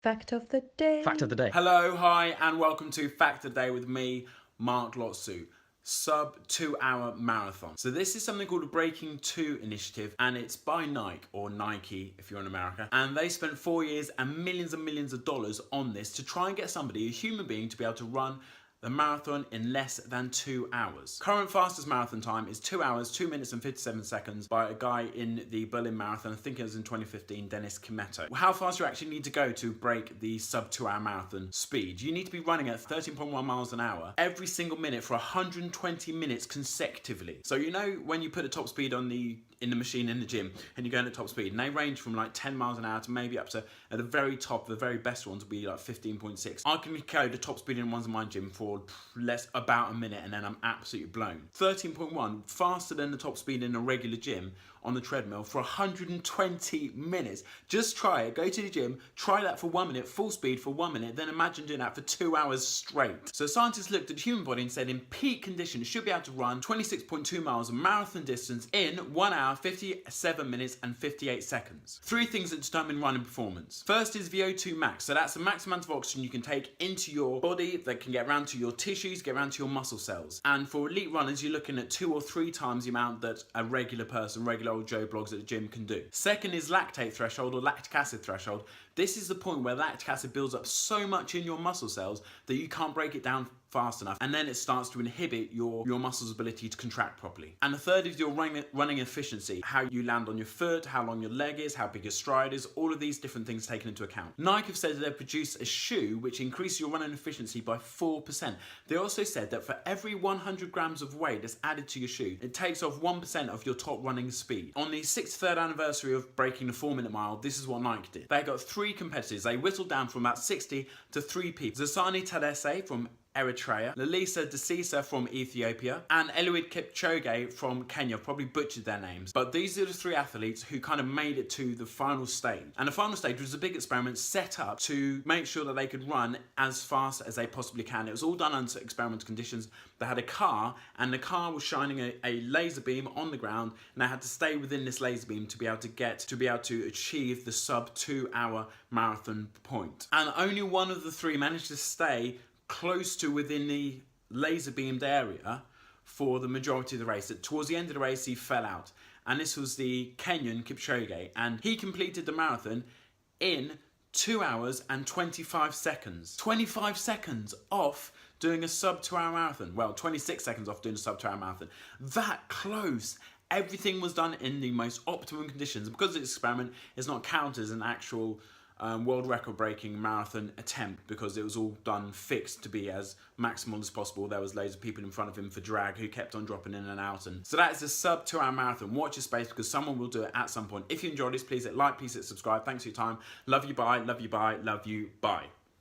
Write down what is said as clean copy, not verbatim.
Fact of the day. Fact of the day. Hello, hi, and welcome to Fact of the Day with me, Mark Lotsu. Sub 2 hour marathon. So this is something called a Breaking 2 initiative, and it's by Nike, or Nike if you're in America. And they spent 4 years and millions of dollars on this to try and get somebody, a human being, to be able to run the marathon in less than 2 hours. Current fastest marathon time is 2 hours, 2 minutes and 57 seconds by a guy in the Berlin Marathon. I think it was in 2015, Dennis Kimetto. How fast you actually need to go to break the sub 2 hour marathon speed? You need to be running at 13.1 miles an hour every single minute for 120 minutes consecutively. So you know when you put a top speed on in the machine in the gym and you're going at top speed, and they range from like 10 miles an hour to maybe up to, at the very top, the very best ones will be like 15.6. I can carry the top speed in ones in my gym for about a minute, and then I'm absolutely blown. 13.1, faster than the top speed in a regular gym on the treadmill for 120 minutes. Just try it. Go to the gym, try that for 1 minute, full speed for 1 minute, then imagine doing that for 2 hours straight. So scientists looked at the human body and said in peak condition it should be able to run 26.2 miles of marathon distance in 1 hour, 57 minutes and 58 seconds. Three things that determine running performance. First is VO2 max. So that's the max amount of oxygen you can take into your body that can get around to your tissues, get around to your muscle cells. And for elite runners, you're looking at 2 or 3 times the amount that a regular person, regular old Joe Blogs at the gym can do. Second is lactate threshold, or lactic acid threshold. This is the point where lactic acid builds up so much in your muscle cells that you can't break it down fast enough, and then it starts to inhibit your muscles' ability to contract properly. And the third is your running efficiency, how you land on your foot, how long your leg is, how big your stride is, all of these different things taken into account. Nike have said that they've produced a shoe which increases your running efficiency by 4%. They also said that for every 100 grams of weight that's added to your shoe, it takes off 1% of your top running speed. On the 63rd anniversary of breaking the 4-minute mile, this is what Nike did. They got 3 competitors. They whittled down from about 60 to 3 people. Zasani Tadesse from Eritrea, Lalisa Desisa from Ethiopia, and Eliud Kipchoge from Kenya. Probably butchered their names. But these are the 3 athletes who kind of made it to the final stage. And the final stage was a big experiment set up to make sure that they could run as fast as they possibly can. It was all done under experimental conditions. They had a car, and the car was shining a laser beam on the ground, and they had to stay within this laser beam to be able to achieve the sub 2 hour marathon point. And only one of the 3 managed to stay close to within the laser beamed area for the majority of the race. Towards the end of the race, he fell out, and this was the Kenyan Kipchoge, and he completed the marathon in 2 hours and 25 seconds. 25 seconds off doing a sub 2 hour marathon. Well, 26 seconds off doing a sub 2 hour marathon. That close. Everything was done in the most optimum conditions. Because this experiment is not counted as an actual world record breaking marathon attempt, because it was all done fixed to be as maximal as possible. There was loads of people in front of him for drag who kept on dropping in and out, and so that is a sub 2 hour marathon. Watch your space, because someone will do it at some point. If you enjoyed this, please hit like, please hit subscribe. Thanks for your time. Love you, bye. Love you, bye. Love you, bye.